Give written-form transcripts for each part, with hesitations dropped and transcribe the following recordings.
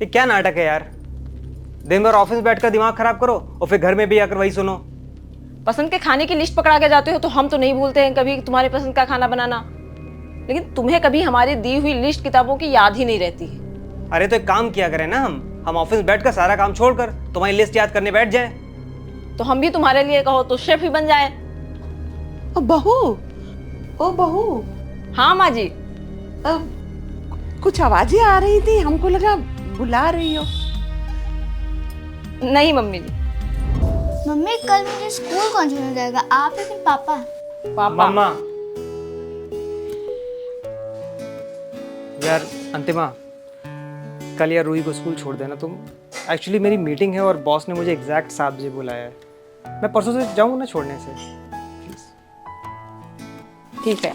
ये क्या नाटक है यार। दिन भर ऑफिस बैठकर दिमाग खराब करो और फिर घर में भी आकर वही सुनो। पसंद के खाने की लिस्ट पकड़ा के जाते हो तो हम तो नहीं भूलते हैं कभी तुम्हारे पसंद का खाना बनाना, लेकिन तुम्हें कभी हमारी दी हुई लिस्ट किताबों की याद ही नहीं रहती है। अरे तो एक काम किया करें ना, हम ऑफिस बैठकर सारा काम छोड़कर तुम्हारी लिस्ट याद करने बैठ जाएं। तो हम भी तुम्हारे लिए कहो तो शेफ ही बन जाए। ओ बहू, ओ बहू, हाँ माँ जी। कुछ आवाजें आ रही थी, हमको लगा बुला रही हो। नहीं मम्मी जी। मम्मी कल मुझे स्कूल कौन छोड़ने जाएगा, आप या फिर पापा? पापा। मम्मा। यार अंतिमा, कल यार रूही को स्कूल छोड़ देना तुम। एक्चुअली मेरी मीटिंग है और बॉस ने मुझे एग्जैक्ट 7 बजे बुलाया है। मैं परसों से जाऊँ ना छोड़ने से, प्लीज। ठीक है।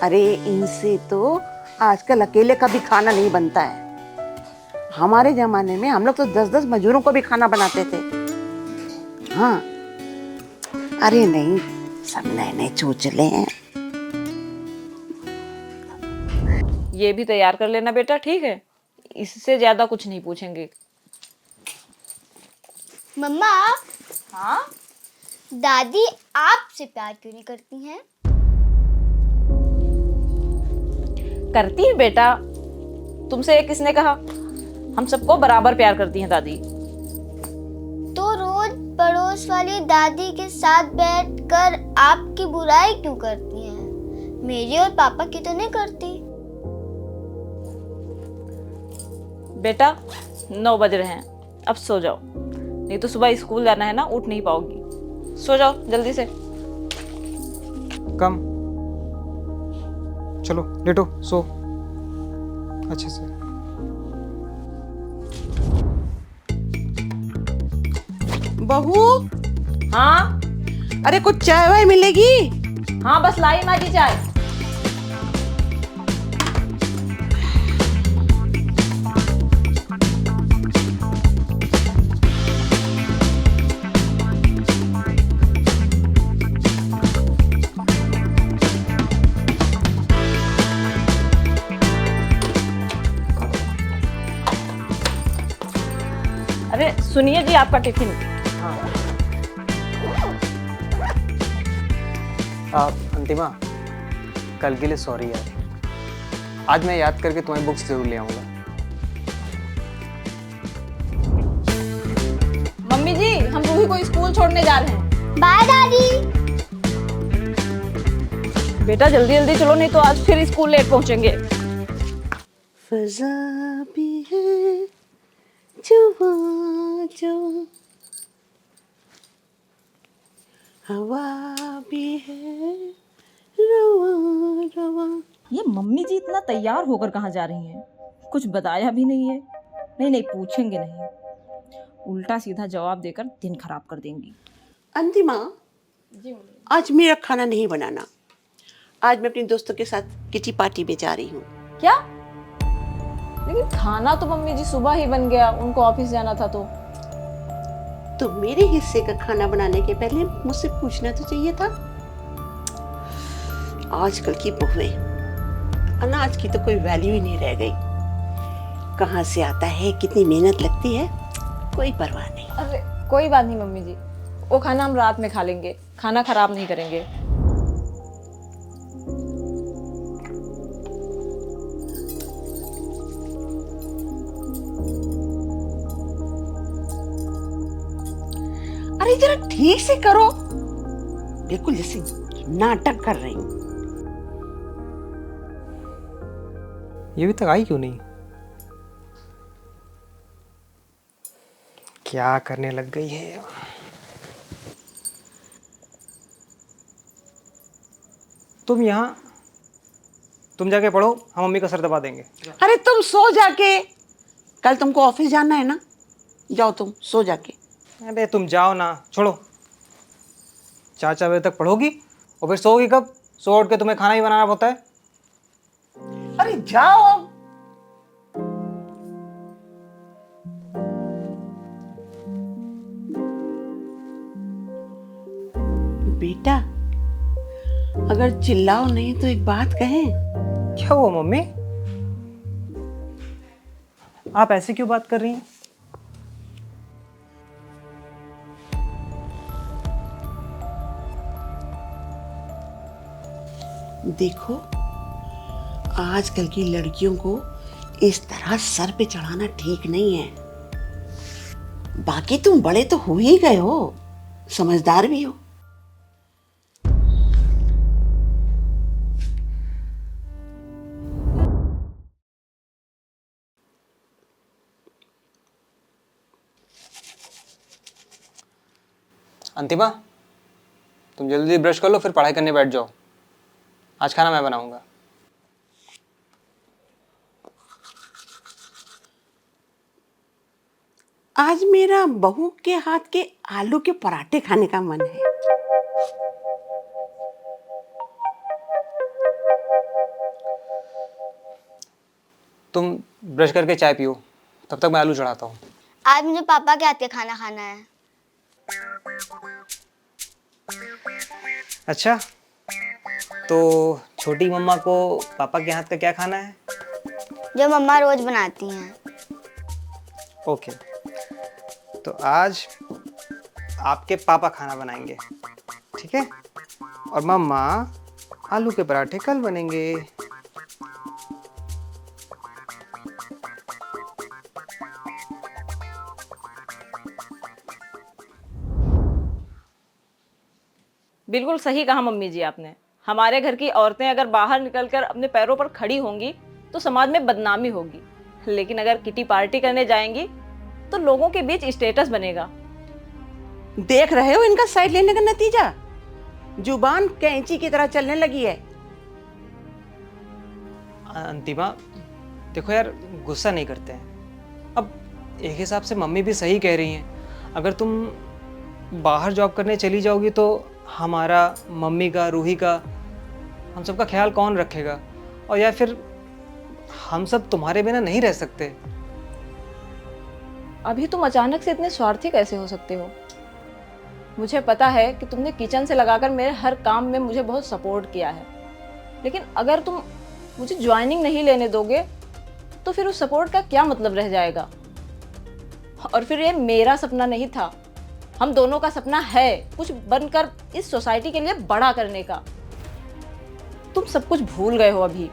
अरे इनसे तो आजकल अकेले का भी खाना नहीं बनता है। हमारे जमाने में हम लोग तो 10-10 मजदूरों को भी खाना बनाते थे। हाँ, अरे नहीं, सब नए नए चोचले हैं। ये भी तैयार कर लेना बेटा, ठीक है? इससे ज्यादा कुछ नहीं पूछेंगे। मम्मा, हाँ? दादी आपसे प्यार क्यों नहीं करती हैं? करती है बेटा, तुमसे किसने कहा? हम सबको बराबर प्यार करती हैं दादी। तो रोज पड़ोस वाली दादी के साथ बैठकर आपकी बुराई क्यों करती हैं? मेरी और पापा की तो नहीं करती। बेटा 9 बज रहे हैं, अब सो जाओ, नहीं तो सुबह स्कूल जाना है ना, उठ नहीं पाओगी। सो जाओ जल्दी से। कम, चलो लेटो, सो अच्छे से। बहू, हाँ अरे कुछ चाय वाय मिलेगी? हाँ, बस लाई माँ जी चाय। अरे सुनिए जी, आपका टिफिन। अंतिमा, कल के लिए सॉरी यार। आज मैं याद करके तुम्हारी बुक्स जरूर ले आऊंगा। मम्मी जी, हम रूही को स्कूल छोड़ने जा रहे हैं। बाय दादी। बेटा जल्दी जल्दी चलो, नहीं तो आज फिर स्कूल लेट पहुंचेंगे। फजा भी है जुआ जो, हवा भी है रवा रवा। ये मम्मी जी इतना तैयार होकर कहाँ जा रही हैं? कुछ बताया भी नहीं है। नहीं नहीं, पूछेंगे नहीं, उल्टा सीधा जवाब देकर दिन खराब कर देंगी। अंतिमा, जी आज मेरा खाना नहीं बनाना। आज मैं अपनी दोस्तों के साथ किटी पार्टी में जा रही हूँ। क्या? लेकिन खाना तो मम्मी जी सुबह ही बन गया, उनको ऑफिस जाना था। तो मेरे हिस्से का खाना बनाने के पहले मुझसे पूछना तो चाहिए था। आजकल की बहुएं, अनाज की तो कोई वैल्यू ही नहीं रह गई। कहाँ से आता है, कितनी मेहनत लगती है, कोई परवाह नहीं। अरे कोई बात नहीं मम्मी जी, वो खाना हम रात में खा लेंगे, खाना खराब नहीं करेंगे। अरे जरा ठीक से करो, बिल्कुल जैसे नाटक कर रही हूँ। ये अभी तक आई क्यों नहीं? क्या करने लग गई है? तुम जाके पढ़ो, हम मम्मी का सर दबा देंगे। अरे तुम सो जाके, कल तुमको ऑफिस जाना है ना, जाओ तुम सो जाके। अरे तुम जाओ ना, छोड़ो। 4 बजे तक पढ़ोगी और फिर सोओगी कब? सो उठ के तुम्हें खाना ही बनाना होता है। अरे जाओ अब। बेटा, अगर चिल्लाओ नहीं तो एक बात कहें। क्या हुआ मम्मी? आप ऐसे क्यों बात कर रही हैं? देखो, आजकल की लड़कियों को इस तरह सर पे चढ़ाना ठीक नहीं है। बाकी तुम बड़े तो हो ही गए हो, समझदार भी हो। अंतिमा, तुम जल्दी ब्रश कर लो, फिर पढ़ाई करने बैठ जाओ। आज खाना मैं बनाऊंगा। आज मेरा बहू के हाथ के आलू के पराठे खाने का मन है। तुम ब्रश करके चाय पियो, तब तक मैं आलू चढ़ाता हूँ। आज मुझे पापा के हाथ का खाना खाना है। अच्छा, तो छोटी मम्मा को पापा के हाथ का क्या खाना है? जो मम्मा रोज बनाती हैं। ओके, तो आज आपके पापा खाना बनाएंगे, ठीक है? और मम्मा आलू के पराठे कल बनेंगे। बिल्कुल सही कहा मम्मी जी आपने। हमारे घर की औरतें अगर बाहर निकलकर अपने पैरों पर खड़ी होंगी तो समाज में बदनामी होगी, लेकिन अगर किटी पार्टी करने जाएंगी तो लोगों के बीच स्टेटस बनेगा। देख रहे हो इनका साइड लेने का नतीजा? जुबान कैंची की तरह चलने लगी है। अंतिमा, देखो यार, गुस्सा नहीं करते हैं। अब एक हिसाब से मम्मी भी सही कह रही हैं। अगर तुम बाहर जॉब करने चली जाओगी तो हमारा, मम्मी का, रूही का, हम सबका ख्याल कौन रखेगा? और या फिर हम सब तुम्हारे बिना नहीं रह सकते। अभी तुम अचानक से इतने स्वार्थी कैसे हो सकते हो? मुझे पता है कि तुमने किचन से लगाकर मेरे हर काम में मुझे बहुत सपोर्ट किया है, लेकिन अगर तुम मुझे ज्वाइनिंग नहीं लेने दोगे तो फिर उस सपोर्ट का क्या मतलब रह जाएगा? और फिर ये मेरा सपना नहीं था, हम दोनों का सपना है कुछ बनकर इस सोसाइटी के लिए बड़ा करने का। तुम सब कुछ भूल गए हो अभी।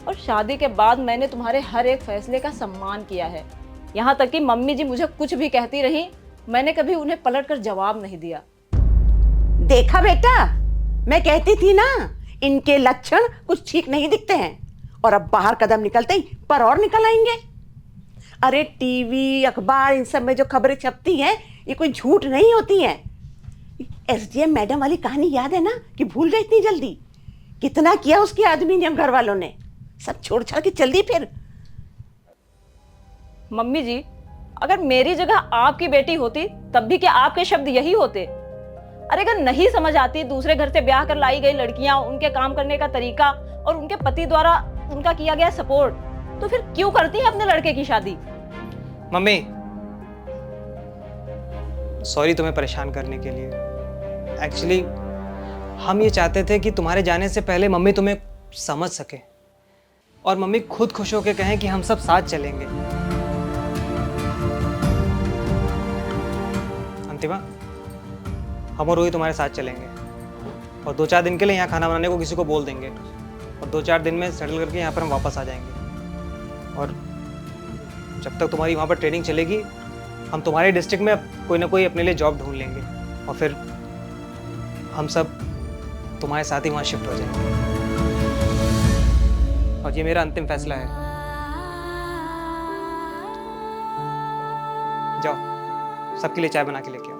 और शादी के बाद मैंने तुम्हारे हर एक फैसले का सम्मान किया है। यहाँ तक कि मम्मी जी मुझे कुछ भी कहती रही, मैंने कभी उन्हें पलटकर जवाब नहीं दिया। देखा बेटा, मैं कहती थी ना, इनके लक्षण कुछ ठीक नहीं दिखते हैं। और अब बाहर कदम निकलते ही पर और निकल आएंगे। अरे टीवी, अखबार, इन सब में जो खबरें छपती हैं, ये कोई झूठ नहीं होती हैं। एसडीएम मैडम वाली कहानी याद है ना, कि भूल गई इतनी जल्दी? कितना किया उसके आदमी ने, घर वालों ने, सब छोड़ छाड़ के चल दी फिर। मम्मी जी, अगर मेरी जगह आपकी बेटी होती तब भी क्या आपके शब्द यही होते? अरे अगर नहीं समझ आती दूसरे घर से ब्याह कर लाई गई लड़कियां, उनके काम करने का तरीका और उनके पति द्वारा उनका किया गया सपोर्ट, तो फिर क्यों करती है अपने लड़के की शादी? मम्मी, सॉरी तुम्हें परेशान करने के लिए। एक्चुअली हम ये चाहते थे कि तुम्हारे जाने से पहले मम्मी तुम्हें समझ सके और मम्मी खुद खुश होकर कहें कि हम सब साथ चलेंगे। अंतिमा, हम और रूही तुम्हारे साथ चलेंगे और 2-4 दिन के लिए यहाँ खाना बनाने को किसी को बोल देंगे और 2-4 दिन में सेटल करके यहाँ पर हम वापस आ जाएंगे। और जब तक तुम्हारी वहाँ पर ट्रेनिंग चलेगी, हम तुम्हारे डिस्ट्रिक्ट में कोई ना कोई अपने लिए जॉब ढूंढ लेंगे और फिर हम सब तुम्हारे साथ ही वहाँ शिफ्ट हो जाएंगे। और ये मेरा अंतिम फैसला है। जाओ, सबके लिए चाय बना के लेके आओ।